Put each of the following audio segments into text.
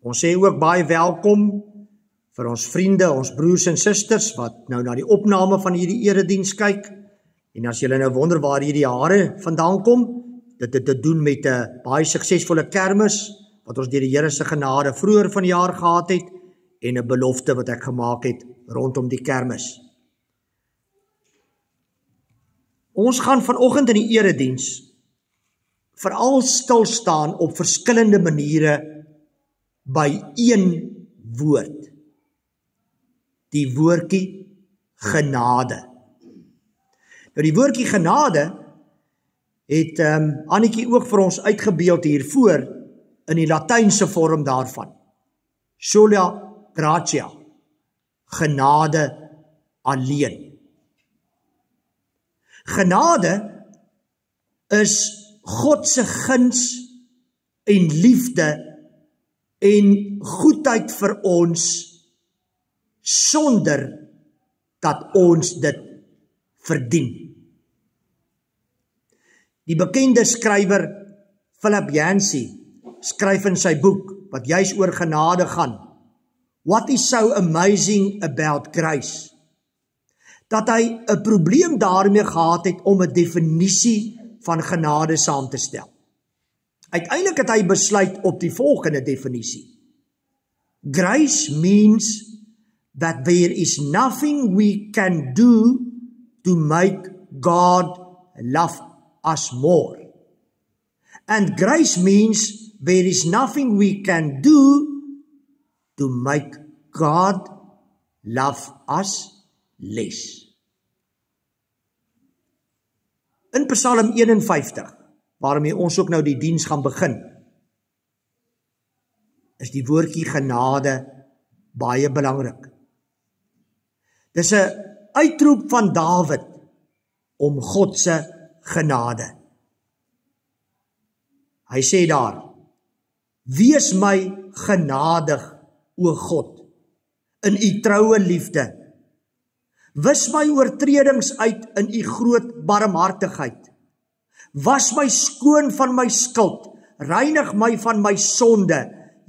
Ons sê ook baie welkom vir ons vriende, ons broers en susters, wat nou na die opname van hierdie erediens kyk. En as julle nou wonder waar hierdie hare vandaan kom, dit het te doen met 'n baie suksesvolle kermis, wat ons deur die Here se genade vroeër van die jaar gehad het, en 'n belofte wat ek gemaak het rondom die kermis. Ons gaan vanoggend in die erediens veral stil staan op verskillende maniere by een woord. Die woordjie genade. Nou die woordjie genade het Annetjie ook vir ons uitgebeeld hiervoor in die Latynse vorm daarvan. Sola gratia, genade alleen. Genade is God se guns en liefde en goedheid vir ons sonder dat ons dit verdien. Die bekende skrywer Philip Yancey skryf in sy boek wat juis oor genade gaan, What is so amazing about grace? Dat hy 'n probleem daarmee gehad het om 'n definisie van genade saam te stel. Uiteindelik het hy besluit op die volgende definisie. Grace means that there is nothing we can do to make God love us more. And grace means there is nothing we can do to make God love us less. In Psalm 51, waarmee ons ook nou die diens gaan begin, is die woordjie genade baie belangrik. Dis 'n uitroep van Dawid om God se genade. Hy sê daar, wees my genadig, o God, in u troue liefde. Wis my oortredings uit in u groot barmhartigheid. Was my skoon van my skuld, reinig my van my sonde.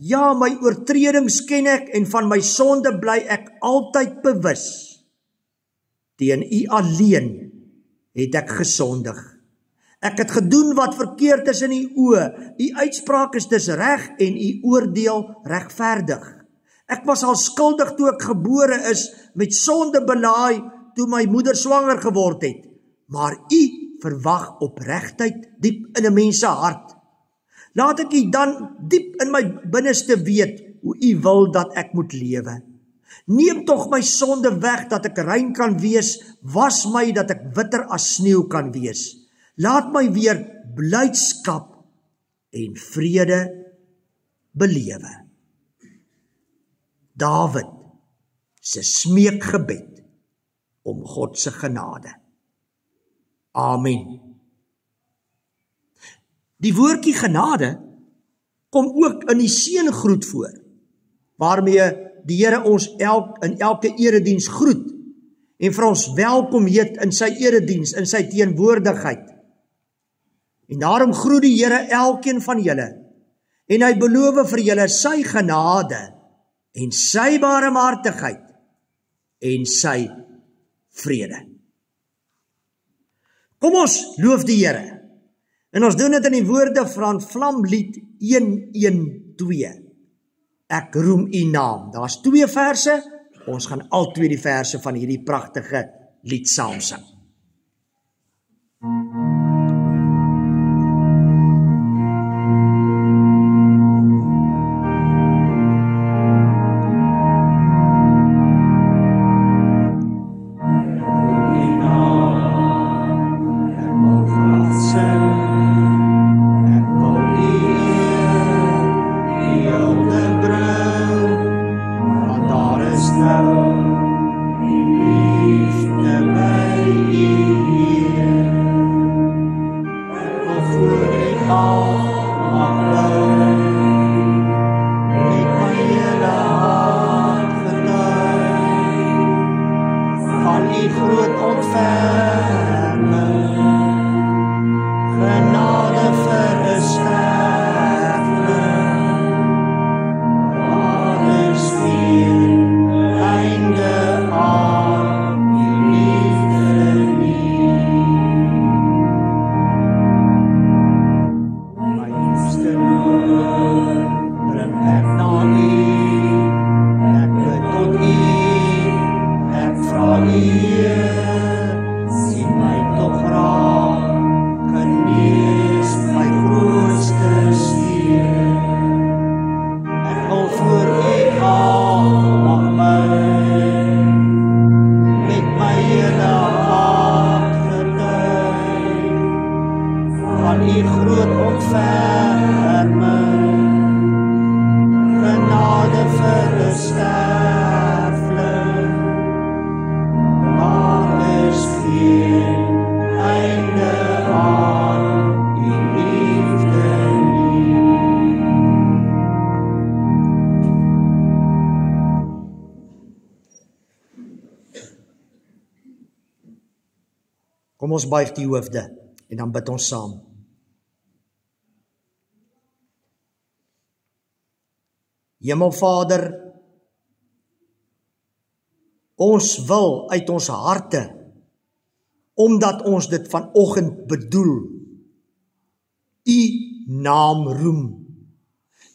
Ja, my oortredings ken ek en van my sonde bly ek altyd bewus. Teen u alleen het ek gesondig. Ek het gedoen wat verkeerd is in u oë. U uitspraak is dus reg en u oordeel regverdig. Ek was al skuldig toe ek gebore is, met sonde belaai toe my moeder swanger geword het. Maar u verwag opregtheid diep in 'n mens se hart. Laat ek u dan diep in my binneste weet hoe u wil dat ek moet lewe. Neem tog my sonde weg dat ek rein kan wees, was my dat ek witter as sneeu kan wees. Laat my weer blydskap en vrede belewe. Dawid se smeekgebed om God se genade. Amen. Die woordjie genade kom ook in die seëngroet voor, waarmee die Here ons in elke erediens groet en vir ons welkom heet in sy erediens, in sy teenwoordigheid. En daarom groet die Here elkeen van julle en hy beloof vir julle sy genade en sy barmhartigheid en sy vrede. Kom ons loof die Here. En ons doen dit in die woorde van Vlamlied 112. Ek roem u naam. Daar's 2 verse. Ons gaan al 2 die verse van hierdie pragtige lied saam sing. aan u groot ontferming, genade vir 'n sterfling, maar is geen einde aan u liefde nie. Kom ons buig die hoofde en dan bid ons saam. Hemelvader, ons wil uit ons harte, omdat ons dit vanoggend bedoel, u naam roem,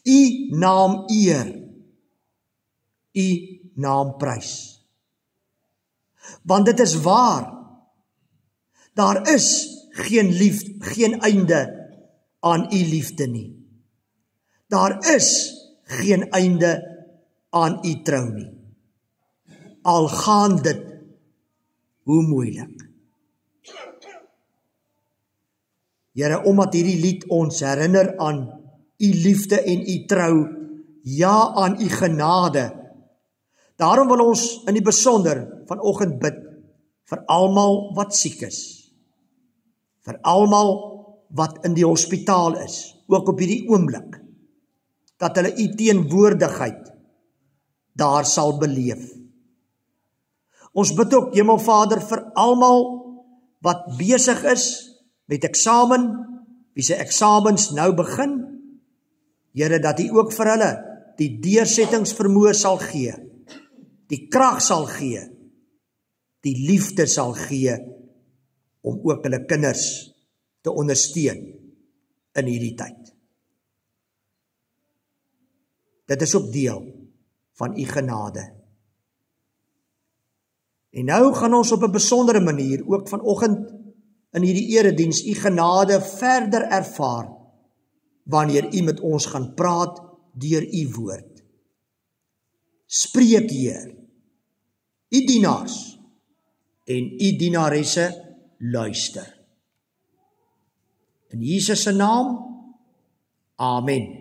u naam eer, u naam prys. Want dit is waar, daar is geen einde aan u liefde nie. Daar is geen einde aan u trou nie. Al gaan dit hoe moeilik. Here, omdat hierdie lied ons herinner aan u liefde en u trou, ja aan u genade. Daarom wil ons in die besonder vanoggend bid vir almal wat siek is. Vir almal wat in die hospitaal is, ook op hierdie oomblik, dat hulle u teenwoordigheid daar sal beleef. Ons bid ook, Hemelvader, vir almal wat besig is met eksamen, wie se eksamens nou begin, Here, dat u ook vir hulle die deursettingsvermoë sal gee, die krag sal gee, die liefde sal gee, om ook hulle kinders te ondersteun in hierdie tyd. Dit is ook deel van u genade. En nou gaan ons op 'n besondere manier, ook vanoggend in hierdie erediens, u genade verder ervaar, wanneer u met ons gaan praat deur u woord. Spreek, Heer, u dienaars en u dienaresse luister. In Jesus se naam, amen.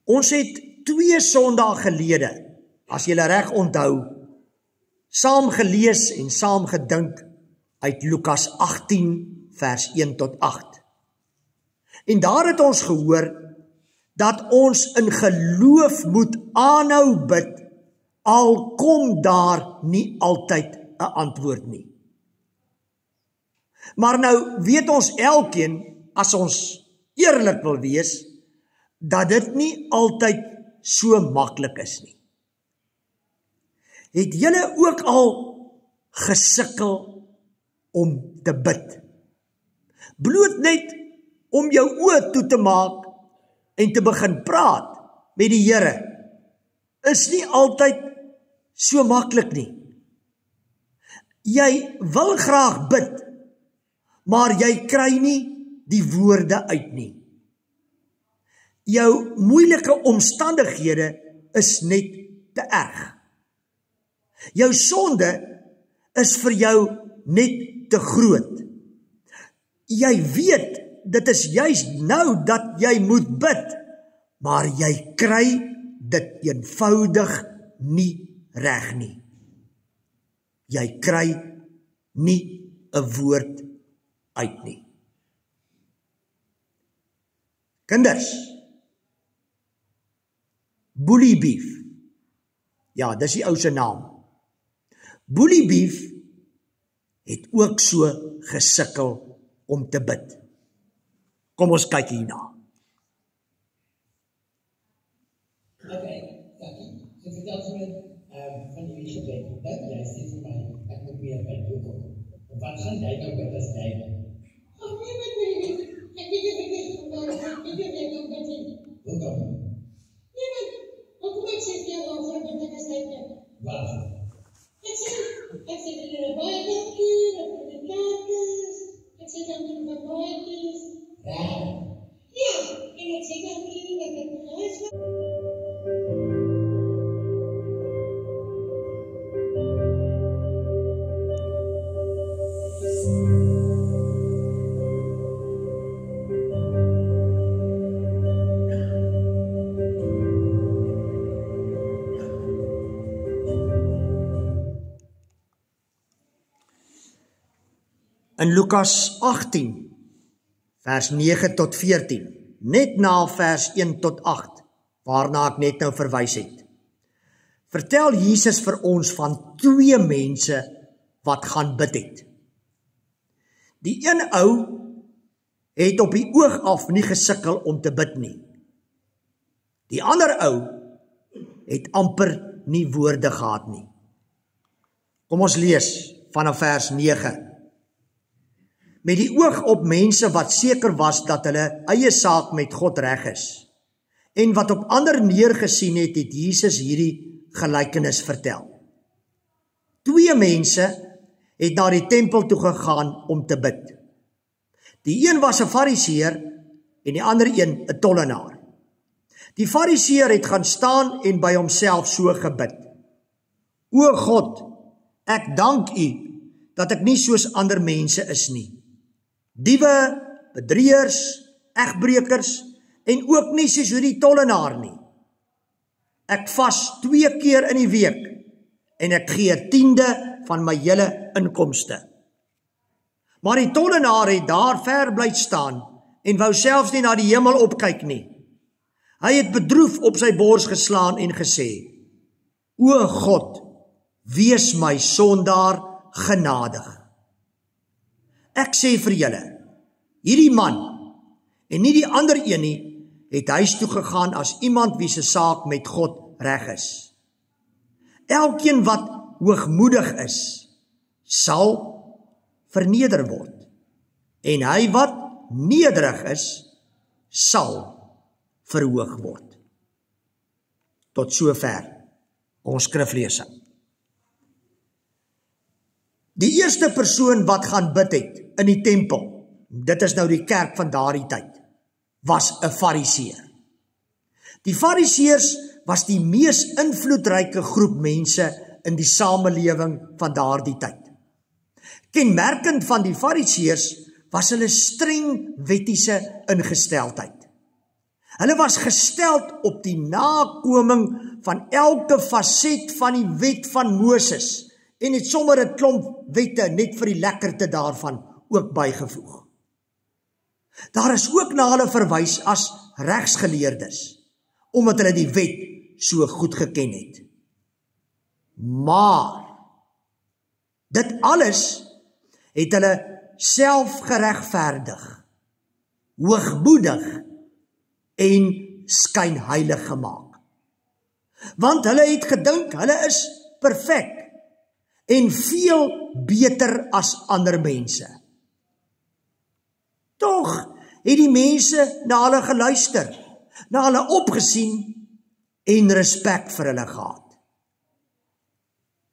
Ons het 2 Sondae gelede, as julle reg onthou, saam gelees en saam gedink uit Lukas 18 vers 1 tot 8. En daar het ons gehoor dat ons in geloof moet aanhou bid, al kom daar nie altyd 'n antwoord nie. Maar nou weet ons elkeen, as ons eerlik wil wees, dat dit nie altyd so maklik is nie. Het julle ook al gesukkel om te bid? Bloot net om jou oë toe te maak en te begin praat met die Here, is nie altyd so maklik nie. Jy wil graag bid, maar jy kry nie die woorde uit nie. Jou moeilike omstandighede is net te erg. Jou sonde is vir jou net te groot. Jy weet, dit is juist nou dat jy moet bid, maar jy kry dit eenvoudig nie reg nie. Jy kry nie 'n woord uit nie. Kinders, Boelie Beef, ja, dis die ou se naam. Boelie Beef het ook so gesukkel om te bid. Kom ons kyk hierna. Ze vertelt me van jullie gebed, dat jij zegt voor mij, ik moet meer bij jou komen. Wat gaan jij nou met als jij? Oh, nee, ik weet het niet vandaag, ik weet het ook niet. Hoe kan dat? Nee, maar, hoe kom ik zeg jou over met de gezegd? Wat? Ik zeg in de Bijbelkuur, op de kerkers, ik zeg aan de verbouwtjes. Ja? Ja, en ik zeg aan jullie dat ik het huis was. In Lukas 18, vers 9 tot 14, net na vers 1 tot 8, waarna ek net nou verwys het, vertel Jesus vir ons van 2 mense wat gaan bid het. Die een ou het op die oog af nie gesukkel om te bid nie. Die ander ou het amper nie woorde gehad nie. Kom ons lees vanaf vers 9. Met die oog op mense wat seker was dat hulle eie saak met God reg is, en wat op ander neergesien het, het Jesus hierdie gelykenis vertel. 2 mense het na die tempel toe gegaan om te bid. Die een was 'n fariseer en die ander een 'n tollenaar. Die fariseer het gaan staan en by homself so gebid: O God, ek dank U dat ek nie soos ander mense is nie. Diewe, bedrieërs, egbreekers en ook nie soos hierdie tollenaar nie. Ek vas 2 keer in die week en ek gee 10de van my hele inkomste. Maar die tollenaar het daar ver bly staan en wou selfs nie na die hemel opkyk nie. Hy het bedroef op sy bors geslaan en gesê: O God, wees my sondaar genadig. Ek sê vir julle, hierdie man en nie die ander een nie, het huis toe gegaan as iemand wie se saak met God reg is. Elkeen wat hoogmoedig is, sal verneder word, en hy wat nederig is, sal verhoog word. Tot sover ons skriflesing. Die eerste persoon wat gaan bid het in die tempel, dit is nou die kerk van daardie tyd, was 'n fariseer. Die fariseërs was die mees invloedryke groep mense in die samelewing van daardie tyd. Kenmerkend van die fariseërs was hulle streng wettiese ingesteldheid. Hulle was gesteld op die nakoming van elke faset van die wet van Moses en het sommer 'n klomp wette net vir die lekkerte daarvan ook bygevoeg. Daar is ook na hulle verwys as regsgeleerdes, omdat hulle die wet so goed geken het. Maar dit alles het hulle self geregverdig, hoogmoedig en skynheilig gemaak. Want hulle het gedink hulle is perfek en veel beter as ander mense. Tog het die mense na hulle geluister, na hulle opgesien en respek vir hulle gehad.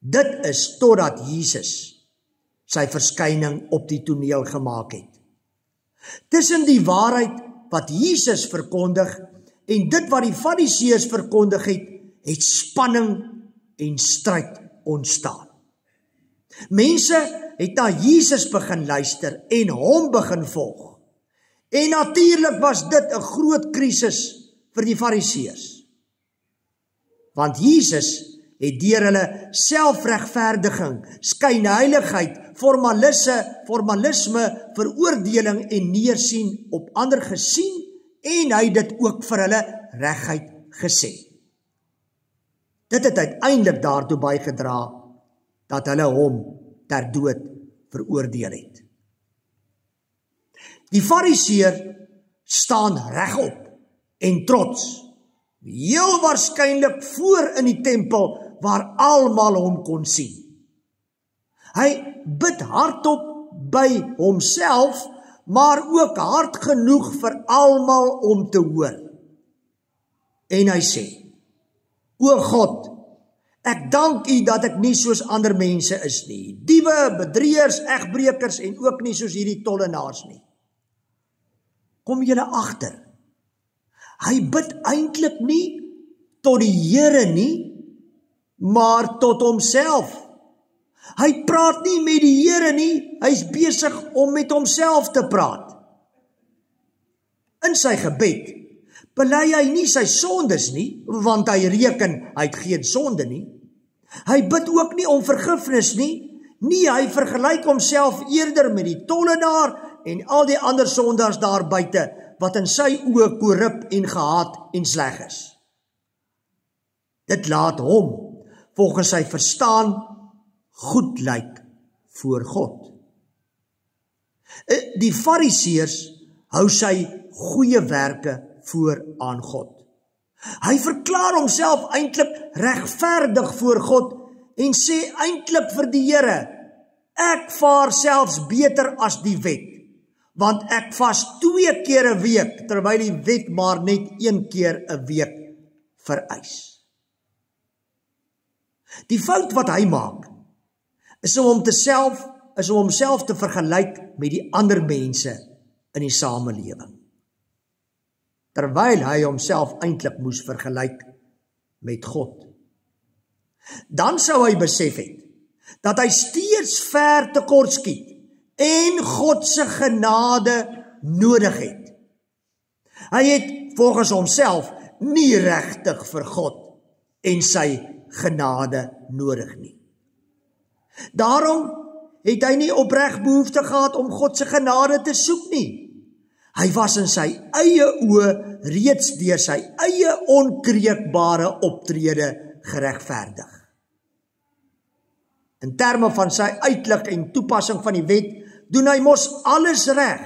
Dit is totdat Jesus sy verskyning op die toneel gemaak het. Tussen die waarheid wat Jesus verkondig en dit wat die fariseërs verkondig het, het spanning en stryd ontstaan. Mense het na Jesus begin luister en hom begin volg. En natuurlik was dit 'n groot krisis vir die fariseërs. Want Jesus het deur hulle selfregverdiging, skynheiligheid, formalisme, veroordeling en neersien op ander gesien en hy het dit ook vir hulle reguit gesê. Dit het uiteindelik daartoe bygedra dat hulle hom ter dood veroordeel het. Die fariseer staan regop en trots, heel waarskynlik voor in die tempel waar almal hom kon sien. Hy bid hardop by homself, maar ook hard genoeg vir almal om te hoor. En hy sê: O God, ek dank U dat ek nie soos ander mense is nie, diewe, bedrieërs, egbreekers en ook nie soos hierdie tollenaars nie. Kom julle agter, hy bid eintlik nie tot die Here nie, maar tot homself. Hy praat nie met die Here nie, hy's besig om met homself te praat. In sy gebed bely hy nie sy sondes nie, want hy reken hy het geen sonde nie. Hy bid ook nie om vergifnis nie, Nee, hy vergelyk homself eerder met die tollenaar en al die ander sondaars daar buite, wat in sy oë korrup en gehaat en sleg is. Dit laat hom, volgens sy verstaan, goed lyk voor God. Die Fariseërs hou sy goeie werke voor aan God. Hy verklaar homself eintlik regverdig voor God en sê eintlik vir die Here, ek vaar selfs beter as die wet, want ek vas 2 keer 'n week, terwyl die wet maar net 1 keer 'n week vereis. Die fout wat hy maak, is om homself te vergelyk met die ander mense in die samelewing, terwyl hy homself eintlik moes vergelyk met God. Dan sou hy besef het, dat hy steeds ver tekort skiet, en God se genade nodig het. Hy het volgens homself nie regtig vir God en sy genade nodig nie. Daarom het hy nie opreg behoefte gehad om God se genade te soek nie. Hy was in sy eie oë reeds deur sy eie onkreukbare optrede geregverdig. In terme van sy uitlig en toepassing van die wet, doen hy mos alles reg.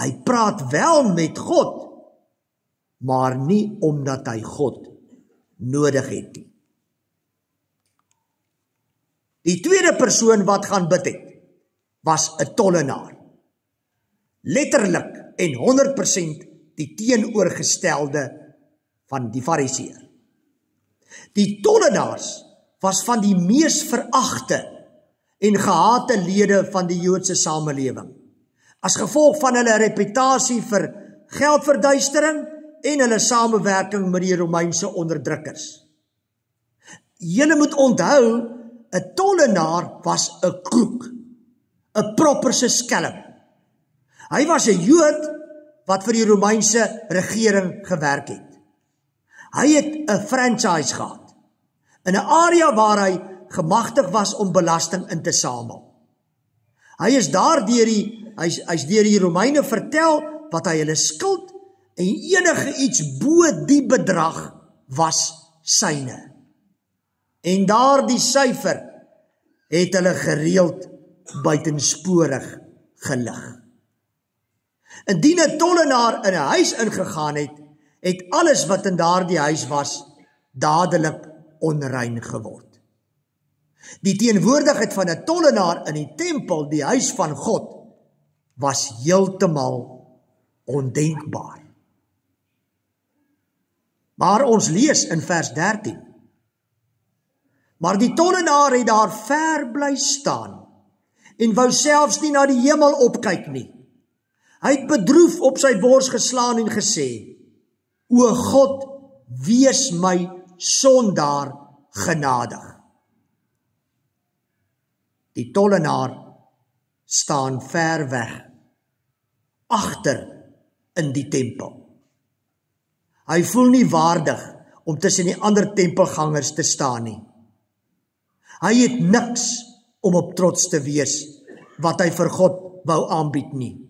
Hy praat wel met God, maar nie omdat hy God nodig het nie. Die tweede persoon wat gaan bid het, was 'n tollenaar. Letterlik en 100% die teenoorgestelde van die Fariseër. Die tollenaars was van die mees veragte en gehate lede van die Joodse samelewing, as gevolg van hulle reputasie vir geldverduistering en hulle samewerking met die Romeinse onderdrukkers. Julle moet onthou, 'n tollenaar was 'n kroek, 'n propperse skelm. Hy was 'n Jood wat vir die Romeinse regering gewerk het. Hy het 'n franchise gehad, in 'n area waar hy gemagtig was om belasting in te samel. Hy is deur die Romeine vertel wat hy hulle skuld, en enige iets bo die bedrag was syne. En daardie syfer het hulle gereeld buitensporig gelig. Indien 'n tollenaar in 'n huis ingegaan het, het alles wat in daardie huis was, dadelik onrein geword. Die teenwoordigheid van 'n tollenaar in die tempel, die huis van God, was heeltemal ondenkbaar. Maar ons lees in vers 13. Maar die tollenaar het daar ver bly staan en wou selfs nie na die hemel opkyk nie. Hy het bedroef op sy bors geslaan en gesê, O God, wees my sondaar genadig. Die tollenaar staan ver weg, agter in die tempel. Hy voel nie waardig om tussen die ander tempelgangers te staan nie. Hy het niks om op trots te wees wat hy vir God wou aanbied nie.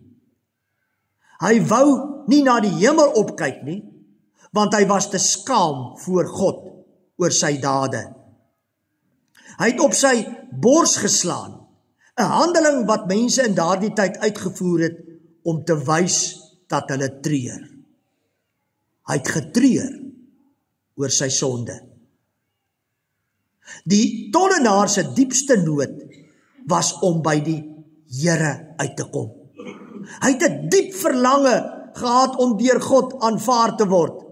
Hy wou nie na die hemel opkyk nie, want hy was te skaam voor God oor sy dade. Hy het op sy bors geslaan, 'n handeling wat mense in daardie tyd uitgevoer het om te wys dat hulle treur. Hy het getreur oor sy sonde. Die tollenaar se diepste nood was om by die Here uit te kom. Hy het 'n diep verlange gehad om deur God aanvaar te word,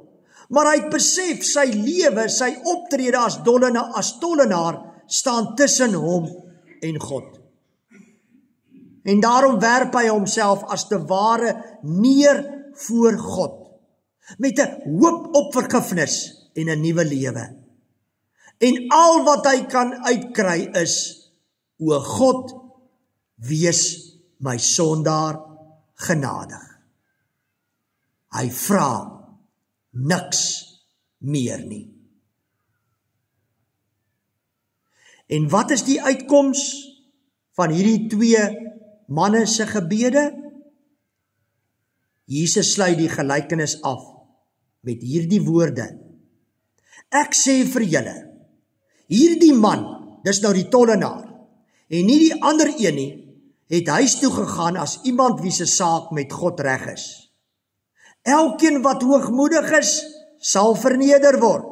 maar hy het besef sy lewe, sy optrede as tollenaar staan tussen hom en God. En daarom werp hy homself as te ware neer voor God, met 'n hoop op vergifnis en 'n nuwe lewe. En al wat hy kan uitkry is, O God, wees my sondaar genadig. Hy vra niks meer nie. En wat is die uitkoms van hierdie twee manne se gebede? Jesus sluit die gelykenis af met hierdie woorde: Ek sê vir julle, hierdie man, dis nou die tollenaar, en nie die ander een nie, het huis toe gegaan as iemand wie se saak met God reg is. Elkeen wat hoogmoedig is, sal verneder word,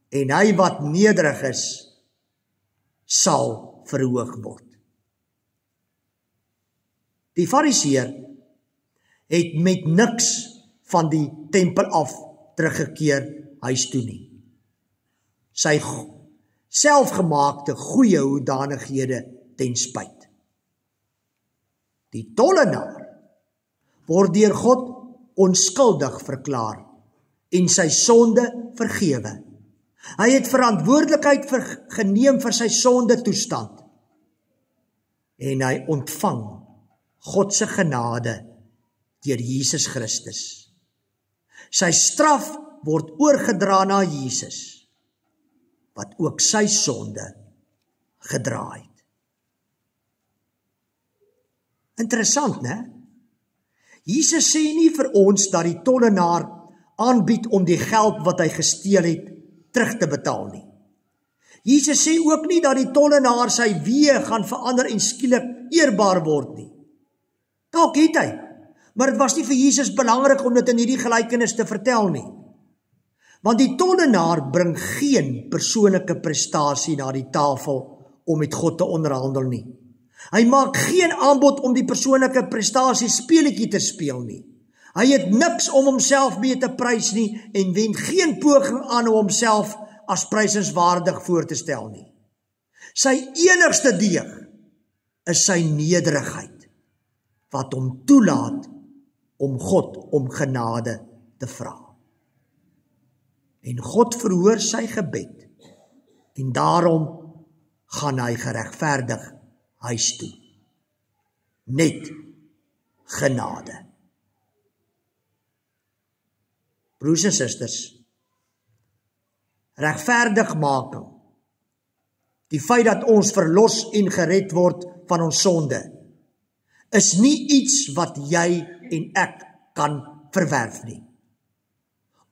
en hy wat nederig is, sal verhoog word. Die Fariseër het met niks van die tempel af teruggekeer huis toe nie. Sy selfgemaakte goeie hoedanighede ten spyt. Die tollenaar word deur God onskuldig verklaar en sy sonde vergewe. Hy het verantwoordelikheid geneem vir sy sonde toestand en hy ontvang God se genade deur Jesus Christus. Sy straf word oorgedra na Jesus, wat ook sy sonde gedra het. Interessant, né? Jesus sê nie vir ons dat die tollenaar aanbied om die geld wat hy gesteel het terug te betaal nie. Jesus sê ook nie dat die tollenaar sy weë gaan verander en skielik eerbaar word nie. Dalk het hy, maar dit was nie vir Jesus belangrik om dit in hierdie gelykenis te vertel nie. Want die tollenaar bring geen persoonlike prestasie na die tafel om met God te onderhandel nie. Hy maak geen aanbod om die persoonlike prestasie speletjie te speel nie. Hy het niks om homself mee te prys nie en wend geen poging aan om homself as prysenswaardig voor te stel nie. Sy enigste deeg is sy nederigheid, wat hom toelaat om God om genade te vra. En God verhoor sy gebed, en daarom gaan hy geregverdig huis toe. Net genade. Broers en susters, regverdigmaking, die feit dat ons verlos en gered word van ons sonde, is nie iets wat jy en ek kan verwerf nie.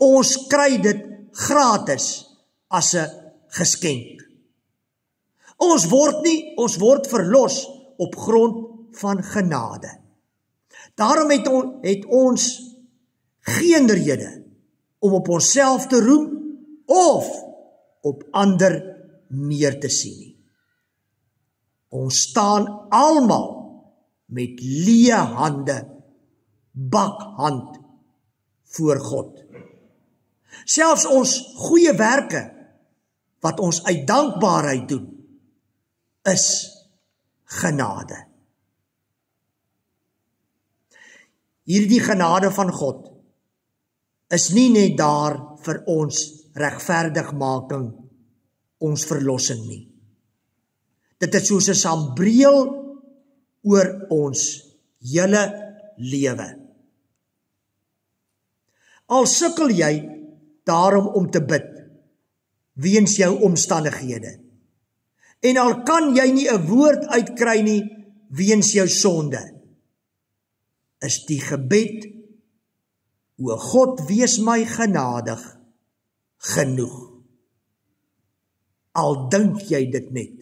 Ons kry dit gratis as 'n geskenk. Ons word verlos op grond van genade. Daarom het ons geen rede om op onsself te roem of op ander neer te sien nie. Ons staan almal met leë hande, bakhand voor God. Selfs ons goeie werke wat ons uit dankbaarheid doen, is genade. Hierdie genade van God is nie net daar vir ons regverdigmaking, ons verlossing nie. Dit is soos 'n sambreel oor ons hele lewe. Al sukkel jy daarom om te bid weens jou omstandighede, en al kan jy nie 'n woord uitkry nie weens jou sonde, is die gebed: O God, wees my genadig, genoeg. Al dink jy dit net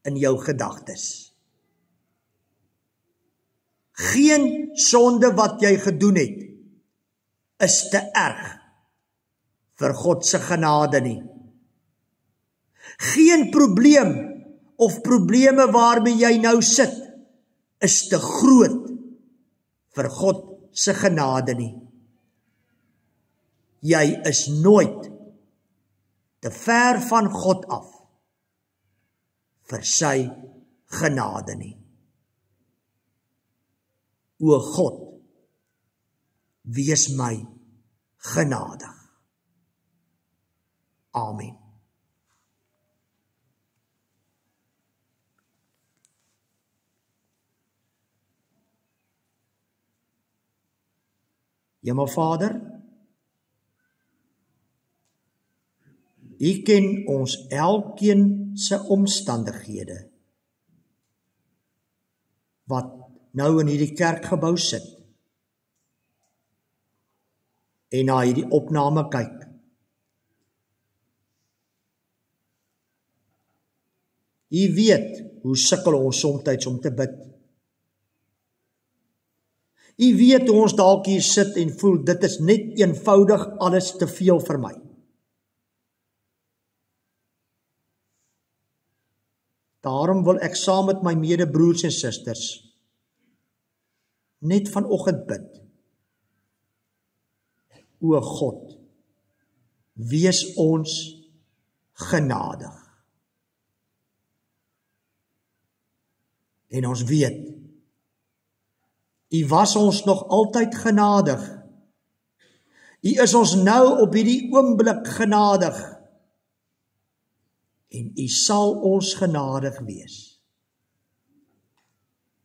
in jou gedagtes. Geen sonde wat jy gedoen het, is te erg vir God se genade nie. Geen probleem of probleme waarmee jy nou sit, is te groot vir God se genade nie. Jy is nooit te ver van God af vir sy genade nie. O God, wees my genadig. Amen. Hemelvader, U ken ons elkeen se omstandighede wat nou in hierdie kerkgebou sit en na hierdie opname kyk. U weet hoe sukkel ons soms om te bid. U weet hoe ons dalk hier sit en voel, dit is net eenvoudig alles te veel vir my. Daarom wil ek saam met my medebroers en susters net vanoggend bid. O God, wees ons genadig. En ons weet, U was ons nog altyd genadig. U is ons nou op hierdie oomblik genadig. En U sal ons genadig wees.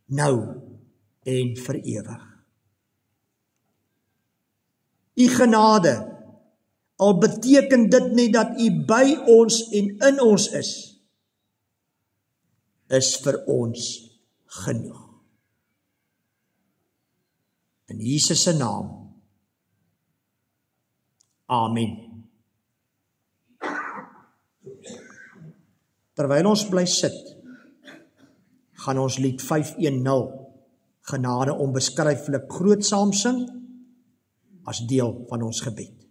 Nou en vir ewig. U genade, al beteken dit nie dat U by ons en in ons is vir ons genoeg. In Jesus se naam. Amen. Terwyl ons bly sit, gaan ons lied 510, Genade onbeskryflik groot saam sing, as deel van ons gebed.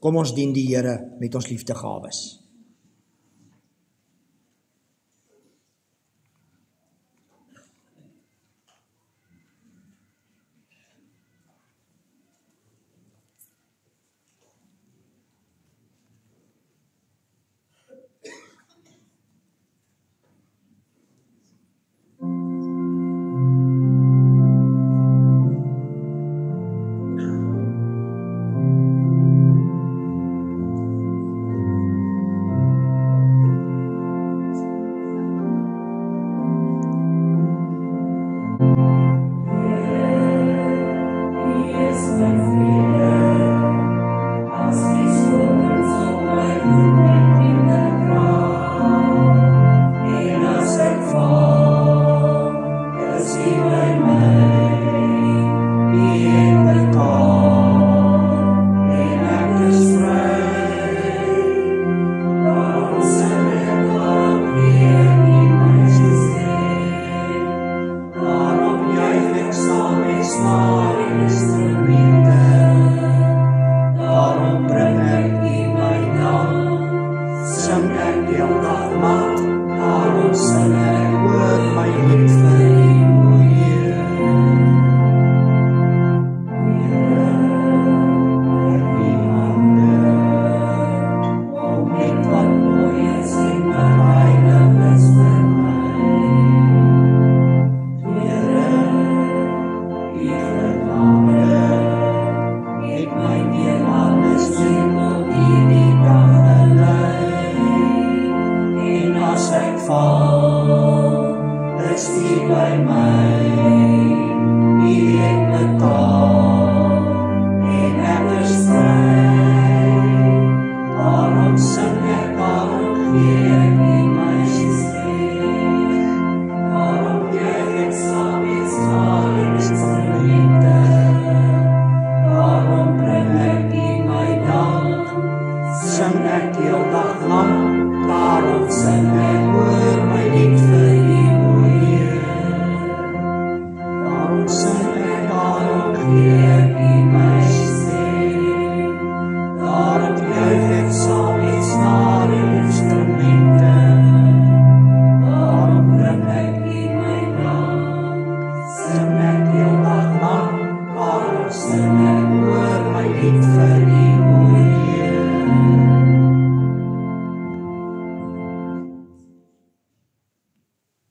Kom ons dien die Here met ons liefdegawes.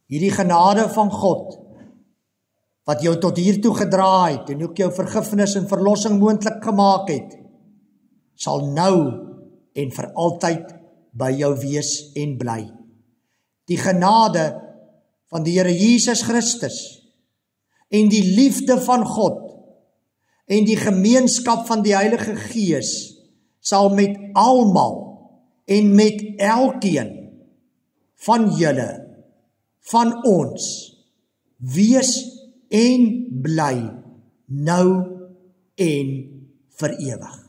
Hierdie genade van God, wat jou tot hiertoe gedra het, en ook jou vergifnis en verlossing moontlik gemaak het, sal nou en vir altyd by jou wees en bly. Die genade van die Here Jesus Christus, en die liefde van God, en die gemeenskap van die Heilige Gees, sal met almal, en met elkeen, van julle, van ons, wees en bly, nou en vir ewig.